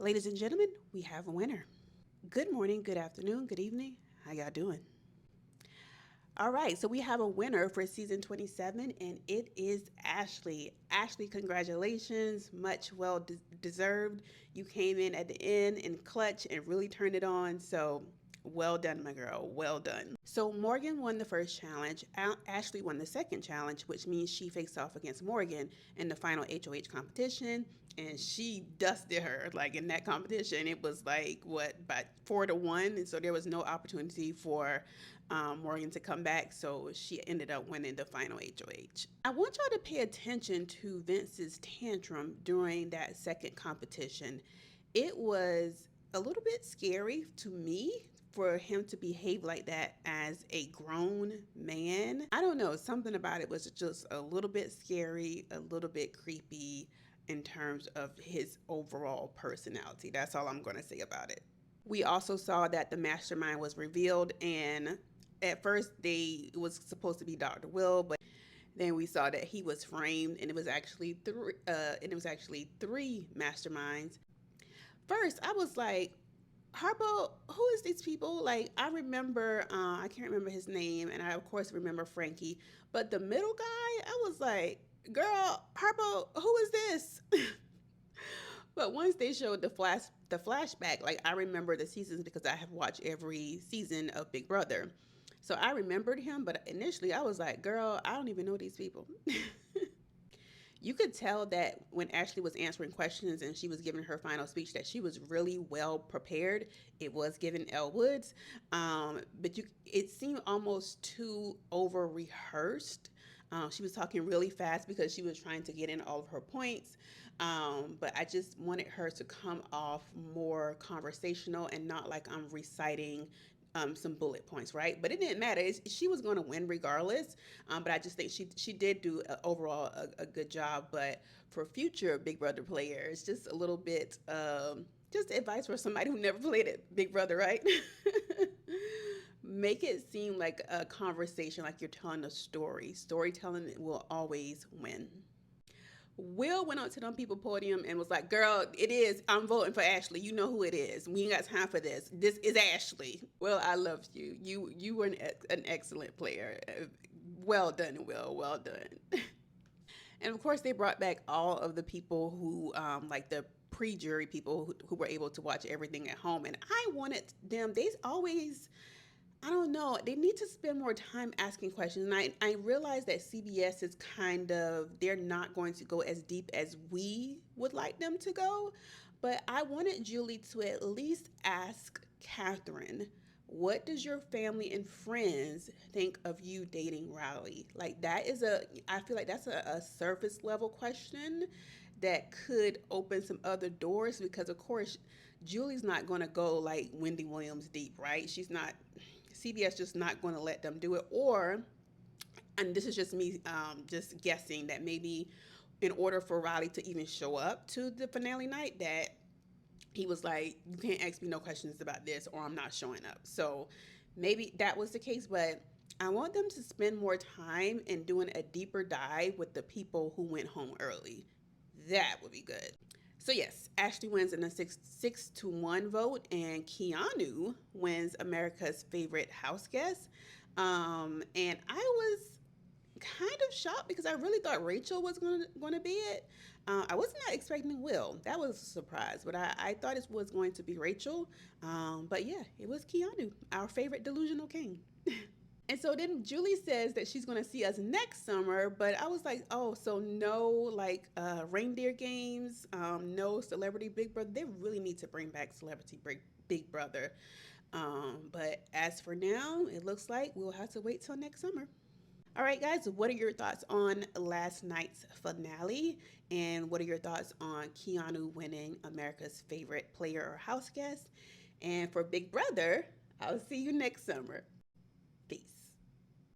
Ladies and gentlemen, we have a winner. Good morning, good afternoon, good evening. How y'all doing? All right, so we have a winner for season 27, and it is Ashley. Ashley, congratulations. Much well deserved. You came in at the end in clutch and really turned it on. So well done, my girl. Well done. So Morgan won the first challenge. Ashley won the second challenge, which means she faced off against Morgan in the final HOH competition. And she dusted her like in that competition. It was like what, by 4-1, and so there was no opportunity for Morgan to come back. So she ended up winning the final HOH. I want y'all to pay attention to Vince's tantrum during that second competition. It was a little bit scary to me for him to behave like that as a grown man. I don't know, something about it was just a little bit scary, a little bit creepy in terms of his overall personality. That's all I'm going to say about it. We also saw that the mastermind was revealed, and at first it was supposed to be Dr. Will, but then we saw that he was framed, and it was actually three masterminds. First, I was like, Harpo, who is these people? Like, I remember, I can't remember his name, and I of course remember Frankie, but the middle guy, I was like, girl, Harpo, who is this? But once they showed the flashback, like I remember the seasons because I have watched every season of Big Brother. So I remembered him, but initially I was like, girl, I don't even know these people. You could tell that when Ashley was answering questions and she was giving her final speech that she was really well prepared. It was given Elle Woods, but it seemed almost too over rehearsed. She was talking really fast because she was trying to get in all of her points. But I just wanted her to come off more conversational and not like I'm reciting some bullet points, right? But it didn't matter. She was going to win regardless. But I just think she did do overall a good job. But for future Big Brother players, just a little bit, just advice for somebody who never played it, Big Brother, right? Make it seem like a conversation, like you're telling a story. Storytelling will always win. Will went up to them people podium and was like, "Girl, it is. I'm voting for Ashley. You know who it is. We ain't got time for this. This is Ashley." Well, I loved you. You were an excellent player. Well done, Will. Well done. And of course, they brought back all of the people who, like the pre-jury people who were able to watch everything at home. And I wanted them. They always, I don't know. They need to spend more time asking questions. And I realize that CBS is kind of, they're not going to go as deep as we would like them to go. But I wanted Julie to at least ask Catherine, what does your family and friends think of you dating Riley? Like, I feel like that's a surface level question that could open some other doors because, of course, Julie's not going to go like Wendy Williams deep, right? She's not, CBS just not going to let them do it. Or, and this is just me just guessing that maybe in order for Riley to even show up to the finale night, that he was like, you can't ask me no questions about this or I'm not showing up. So maybe that was the case, but I want them to spend more time in doing a deeper dive with the people who went home early. That would be good. So yes, Ashley wins in a 6-1 vote, and Keanu wins America's favorite house guest. And I was kind of shocked because I really thought Rachel was going to be it. I was not expecting Will. That was a surprise, but I thought it was going to be Rachel. But yeah, it was Keanu, our favorite delusional king. And so then Julie says that she's going to see us next summer, but I was like, oh, so no like reindeer games, no Celebrity Big Brother. They really need to bring back Celebrity Big Brother. But as for now, it looks like we'll have to wait till next summer. All right, guys, what are your thoughts on last night's finale? And what are your thoughts on Keanu winning America's favorite player or house guest? And for Big Brother, I'll see you next summer.